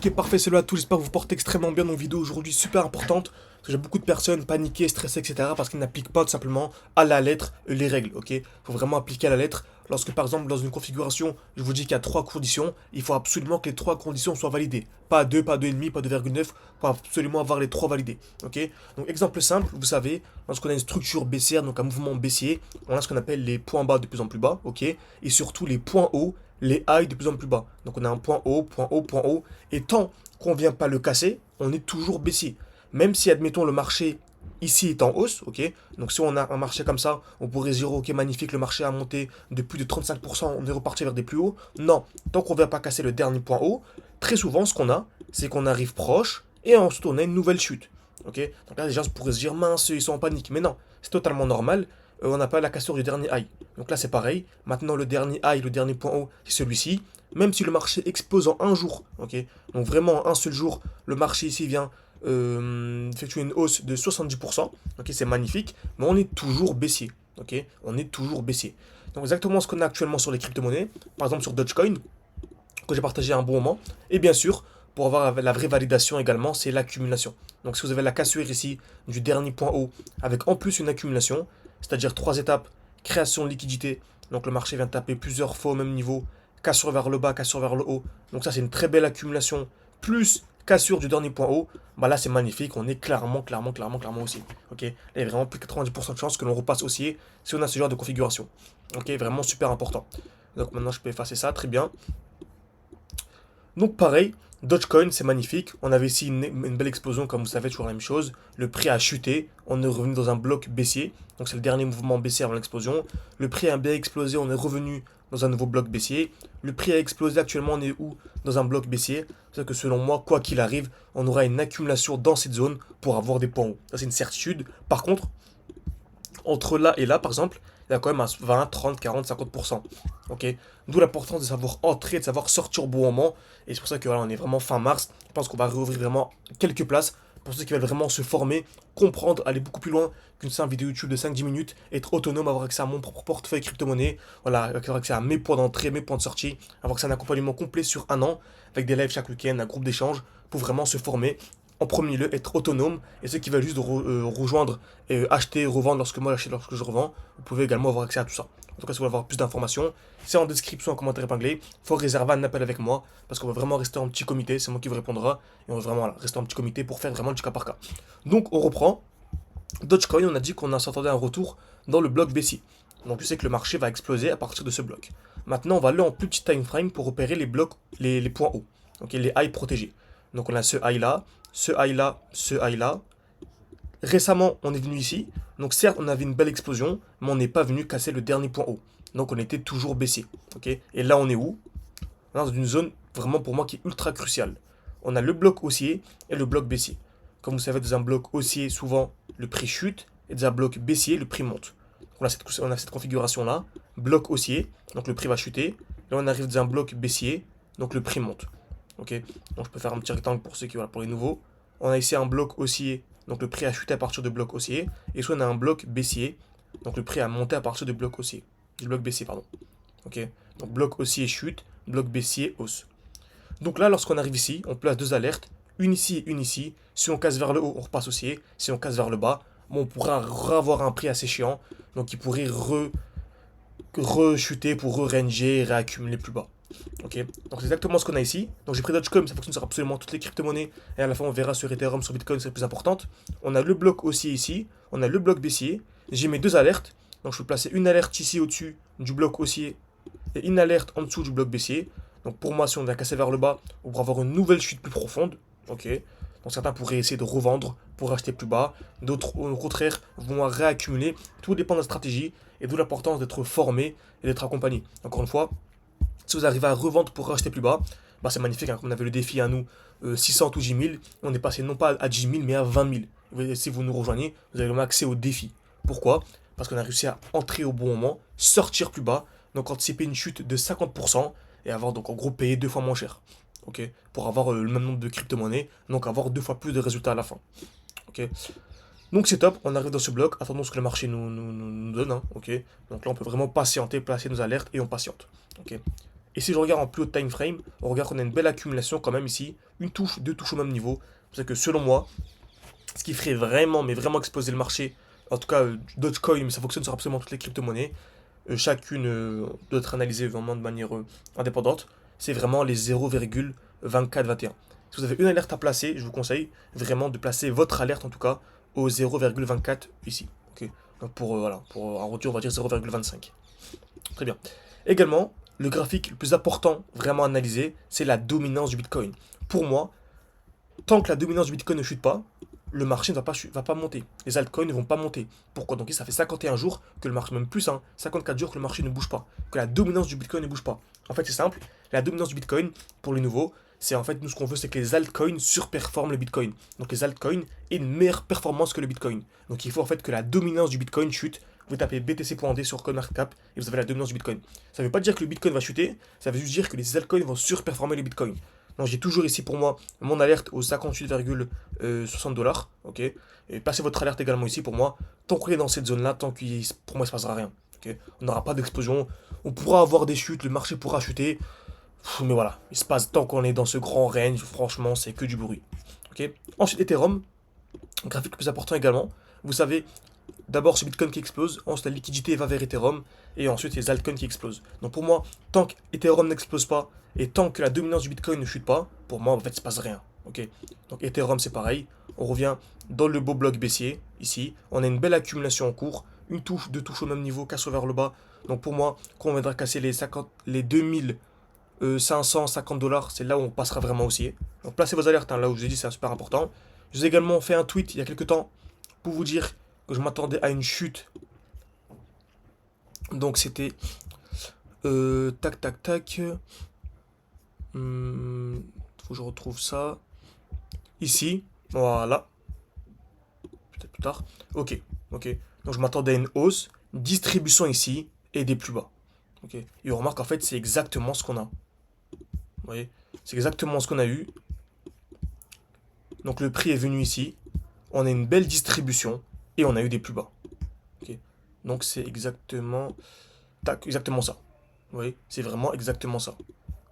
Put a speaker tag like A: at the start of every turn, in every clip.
A: Ok, parfait, c'est à tous. J'espère que vous portez extrêmement bien nos vidéos aujourd'hui, super importantes. Parce que j'ai beaucoup de personnes paniquées, stressées, etc. parce qu'ils n'appliquent pas tout simplement à la lettre les règles. Ok, faut vraiment appliquer à la lettre. Lorsque par exemple, dans une configuration, je vous dis qu'il y a trois conditions, il faut absolument que les trois conditions soient validées. Pas deux, pas 2,5, pas 2,9. Faut absolument avoir les trois validés. Ok, donc exemple simple, vous savez, lorsqu'on a une structure baissière, donc un mouvement baissier, on a ce qu'on appelle les points bas de plus en plus bas. Ok, et surtout les points hauts, les highs de plus en plus bas. Donc on a un point haut, point haut, point haut. Et tant qu'on ne vient pas le casser, on est toujours baissier. Même si, admettons, le marché ici est en hausse, ok. Donc si on a un marché comme ça, on pourrait dire, ok, magnifique, le marché a monté de plus de 35%, on est reparti vers des plus hauts. Non, tant qu'on ne vient pas casser le dernier point haut, très souvent, ce qu'on a, c'est qu'on arrive proche et ensuite on a une nouvelle chute. Ok. Donc là, les gens pourraient se dire, mince, ils sont en panique. Mais non, c'est totalement normal. On n'a pas la cassure du dernier high. Donc là, c'est pareil. Maintenant, le dernier high, le dernier point haut, c'est celui-ci. Même si le marché explose en un jour, ok. Donc vraiment, en un seul jour, le marché ici vient effectuer une hausse de 70%. Ok, c'est magnifique. Mais on est toujours baissier. Ok, on est toujours baissier. Donc exactement ce qu'on a actuellement sur les crypto-monnaies. Par exemple, sur Dogecoin, que j'ai partagé à un bon moment. Et bien sûr, pour avoir la vraie validation également, c'est l'accumulation. Donc si vous avez la cassure ici du dernier point haut, avec en plus une accumulation, c'est-à-dire trois étapes, création de liquidité, donc le marché vient taper plusieurs fois au même niveau, cassure vers le bas, cassure vers le haut, donc ça c'est une très belle accumulation, plus cassure du dernier point haut, bah là c'est magnifique, on est clairement aussi. Ok, là, il y a vraiment plus de 90% de chances que l'on repasse haussier si on a ce genre de configuration. Ok, vraiment super important. Donc maintenant je peux effacer ça, très bien. Donc pareil, Dogecoin, c'est magnifique. On avait ici une belle explosion, comme vous savez, toujours la même chose. Le prix a chuté, on est revenu dans un bloc baissier. Donc c'est le dernier mouvement baissier avant l'explosion. Le prix a bien explosé, on est revenu dans un nouveau bloc baissier. Le prix a explosé, actuellement on est où? Dans un bloc baissier. C'est que selon moi, quoi qu'il arrive, on aura une accumulation dans cette zone pour avoir des points hauts. Ça c'est une certitude. Par contre, entre là et là, par exemple, il y a quand même un 20, 30, 40, 50%. Ok. D'où l'importance de savoir entrer, de savoir sortir au bon moment. Et c'est pour ça que voilà, on est vraiment fin mars. Je pense qu'on va réouvrir vraiment quelques places pour ceux qui veulent vraiment se former, comprendre, aller beaucoup plus loin qu'une simple vidéo YouTube de 5-10 minutes, être autonome, avoir accès à mon propre portefeuille crypto-monnaie, voilà, avoir accès à mes points d'entrée, mes points de sortie, avoir accès à un accompagnement complet sur un an, avec des lives chaque week-end, un groupe d'échange, pour vraiment se former. En premier lieu, être autonome, et ceux qui veulent juste rejoindre et acheter, revendre lorsque moi j'achète, lorsque je revends, vous pouvez également avoir accès à tout ça. En tout cas, si vous voulez avoir plus d'informations, c'est en description, en commentaire épinglé. Il faut réserver un appel avec moi parce qu'on va vraiment rester en petit comité. C'est moi qui vous répondra. Et on va vraiment rester en petit comité pour faire vraiment du cas par cas. Donc, on reprend. Dogecoin, on a dit qu'on s'attendait à un retour dans le bloc baissier. Donc, je sais que le marché va exploser à partir de ce bloc. Maintenant, on va aller en plus petit time frame pour repérer les blocs, les points hauts. Donc, les highs protégés. Donc, on a ce high là, ce high là, ce high là. Récemment, on est venu ici. Donc certes, on avait une belle explosion, mais on n'est pas venu casser le dernier point haut. Donc on était toujours baissier. Ok. Et là, on est où? On est dans une zone vraiment pour moi qui est ultra cruciale. On a le bloc haussier et le bloc baissier. Comme vous savez, dans un bloc haussier, souvent, le prix chute. Et dans un bloc baissier, le prix monte. Donc, on a cette configuration-là. Bloc haussier, donc le prix va chuter. Là, on arrive dans un bloc baissier, donc le prix monte. Ok. Donc je peux faire un petit rectangle pour ceux qui, voilà, pour les nouveaux. On a ici un bloc haussier, donc le prix a chuté à partir de bloc haussier. Et soit on a un bloc baissier, donc le prix a monté à partir de bloc haussier. Du bloc baissier, pardon. Ok. Donc bloc haussier chute, bloc baissier hausse. Donc là, lorsqu'on arrive ici, on place deux alertes, une ici et une ici. Si on casse vers le haut, on repasse haussier. Si on casse vers le bas, bon, on pourra avoir un prix assez chiant. Donc il pourrait re-chuter pour re-ranger et réaccumuler plus bas. Ok, donc c'est exactement ce qu'on a ici. Donc j'ai pris Dogecoin, ça fonctionne sur absolument toutes les crypto-monnaies. Et à la fin, on verra sur Ethereum, sur Bitcoin, c'est la plus importante. On a le bloc haussier ici, on a le bloc baissier. J'ai mes deux alertes. Donc je peux placer une alerte ici au-dessus du bloc haussier et une alerte en dessous du bloc baissier. Donc pour moi, si on vient casser vers le bas, on pourra avoir une nouvelle chute plus profonde. Ok, donc certains pourraient essayer de revendre pour acheter plus bas. D'autres, au contraire, vont réaccumuler. Tout dépend de la stratégie et d'où l'importance d'être formé et d'être accompagné. Encore une fois, si vous arrivez à revendre pour racheter plus bas, bah c'est magnifique. Hein. On avait le défi à nous, 600 ou 10 000. On est passé non pas à 10 000, mais à 20 000. Et si vous nous rejoignez, vous avez vraiment accès au défi. Pourquoi? Parce qu'on a réussi à entrer au bon moment, sortir plus bas, donc anticiper une chute de 50% et avoir donc en gros payé deux fois moins cher. Ok, pour avoir le même nombre de crypto-monnaies, donc avoir deux fois plus de résultats à la fin. Ok, donc c'est top, on arrive dans ce bloc, attendons ce que le marché nous donne. Hein. Ok, donc là on peut vraiment patienter, placer nos alertes et on patiente. Ok, Et si je regarde en plus haut time frame, on regarde qu'on a une belle accumulation quand même ici, une touche, deux touches au même niveau. C'est pour ça que selon moi, ce qui ferait vraiment, mais vraiment exploser le marché, en tout cas Dogecoin, mais ça fonctionne sur absolument toutes les crypto-monnaies, chacune doit être analysée vraiment de manière indépendante, c'est vraiment les 0,2421. Si vous avez une alerte à placer, je vous conseille vraiment de placer votre alerte en tout cas au 0,24 ici. Ok. Donc voilà, pour en retour on va dire 0,25. Très bien. Également, le graphique le plus important vraiment à analyser, c'est la dominance du Bitcoin. Pour moi, tant que la dominance du Bitcoin ne chute pas, le marché ne va pas monter. Les altcoins ne vont pas monter. Pourquoi? Donc ça fait 51 jours que le marché, même plus, 54 jours que le marché ne bouge pas. Que la dominance du Bitcoin ne bouge pas. En fait, c'est simple. La dominance du Bitcoin, pour les nouveaux, c'est en fait, nous, ce qu'on veut, c'est que les altcoins surperforment le Bitcoin. Donc les altcoins aient une meilleure performance que le Bitcoin. Donc il faut en fait que la dominance du Bitcoin chute. Vous tapez BTC.D sur CoinMarketCap et vous avez la dominance du Bitcoin. Ça ne veut pas dire que le Bitcoin va chuter, ça veut juste dire que les altcoins vont surperformer le Bitcoin. Donc j'ai toujours ici pour moi mon alerte aux 58,60 $. Ok. Et passez votre alerte également ici pour moi. Tant qu'on est dans cette zone-là, tant qu'il pour moi il ne se passera rien. Ok. On n'aura pas d'explosion. On pourra avoir des chutes, le marché pourra chuter. Mais voilà, il se passe tant qu'on est dans ce grand range, franchement, c'est que du bruit. Ok. Ensuite, Ethereum, graphique le plus important également. Vous savez, d'abord c'est Bitcoin qui explose, ensuite la liquidité va vers Ethereum, et ensuite les altcoins qui explosent. Donc pour moi, tant qu'Ethereum n'explose pas, et tant que la dominance du Bitcoin ne chute pas, pour moi en fait il ne se passe rien. Ok. Donc Ethereum c'est pareil, on revient dans le beau bloc baissier, ici, on a une belle accumulation en cours, une touche, deux touches au même niveau, casse vers le bas. Donc pour moi, quand on viendra casser les 2550 $, c'est là où on passera vraiment haussier. Donc placez vos alertes, là où je vous ai dit c'est super important. Je vous ai également fait un tweet il y a quelques temps pour vous dire que je m'attendais à une chute. Donc c'était tac tac tac. Faut que je retrouve ça. Ici, voilà. Peut-être plus tard. Ok, ok. Donc je m'attendais à une hausse, distribution ici et des plus bas. Ok. Et on remarque en fait c'est exactement ce qu'on a. Vous voyez, c'est exactement ce qu'on a eu. Donc le prix est venu ici. On a une belle distribution et on a eu des plus bas. Ok. Donc c'est exactement, tac, exactement ça. Vous voyez, c'est vraiment exactement ça.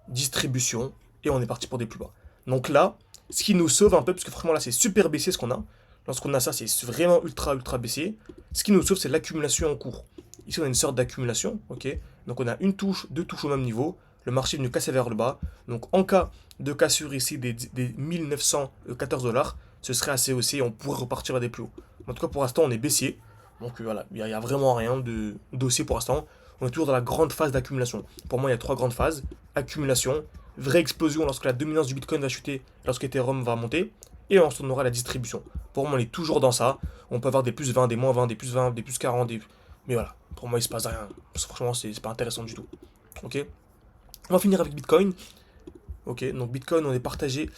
A: Distribution et on est parti pour des plus bas. Donc là, ce qui nous sauve un peu, parce que franchement là c'est super baissé ce qu'on a. Lorsqu'on a ça, c'est vraiment ultra ultra baissé. Ce qui nous sauve, c'est l'accumulation en cours. Ici, on a une sorte d'accumulation, ok. Donc on a une touche, deux touches au même niveau. Le marché est venu casser vers le bas. Donc en cas de cassure ici des 1914 $, ce serait assez haussé et on pourrait repartir à des plus hauts. En tout cas, pour l'instant, on est baissier. Donc voilà, il n'y a vraiment rien de dossier pour l'instant. On est toujours dans la grande phase d'accumulation. Pour moi, il y a trois grandes phases. Accumulation, vraie explosion lorsque la dominance du Bitcoin va chuter, lorsque Ethereum va monter. Et ensuite, on aura la distribution. Pour moi, on est toujours dans ça. On peut avoir des plus 20, des moins 20, des plus 20, des plus 40. Mais voilà, pour moi, il se passe rien. Franchement, c'est pas intéressant du tout. Ok. On va finir avec Bitcoin. Ok, donc Bitcoin, on est partagé.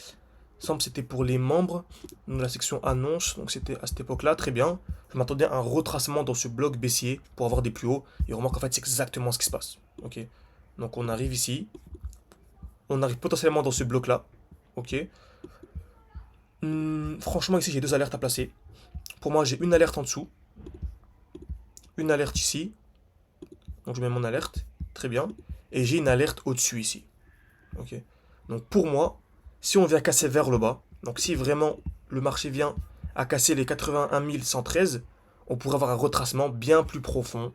A: Il semble que c'était pour les membres. Donc la section annonce. Donc c'était à cette époque-là, très bien. Je m'attendais à un retracement dans ce bloc baissier pour avoir des plus hauts. Et on remarque en fait, c'est exactement ce qui se passe. Ok. Donc on arrive ici. On arrive potentiellement dans ce bloc-là. Ok. Franchement, ici, j'ai deux alertes à placer. Pour moi, j'ai une alerte en dessous. Une alerte ici. Donc je mets mon alerte. Très bien. Et j'ai une alerte au-dessus ici. Ok. Donc pour moi, si on vient casser vers le bas, donc si vraiment le marché vient à casser les 81 113, on pourrait avoir un retracement bien plus profond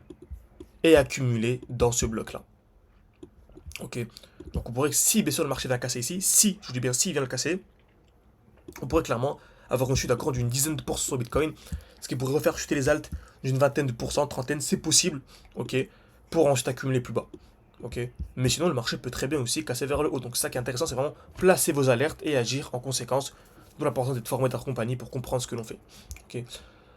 A: et accumulé dans ce bloc-là. Ok. Donc on pourrait que si bien sûr le marché vient casser ici, si, je dis bien si il vient le casser, on pourrait clairement avoir une chute d'accord d'une dizaine de pourcents sur Bitcoin, ce qui pourrait refaire chuter les altes d'une vingtaine de pourcents, trentaine, c'est possible, ok, pour ensuite accumuler plus bas. Ok. Mais sinon, le marché peut très bien aussi casser vers le haut. Donc, ça qui est intéressant, c'est vraiment placer vos alertes et agir en conséquence. D'où l'importance d'être formé, d'être accompagné pour comprendre ce que l'on fait. Ok.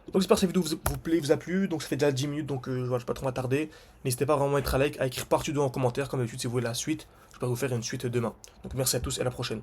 A: Donc, j'espère que cette vidéo vous a plu. Donc, ça fait déjà 10 minutes, donc je ne vais pas trop m'attarder. N'hésitez pas vraiment à être à like, à écrire partout en commentaire. Comme d'habitude, si vous voulez la suite, je vais vous faire une suite demain. Donc, merci à tous et à la prochaine.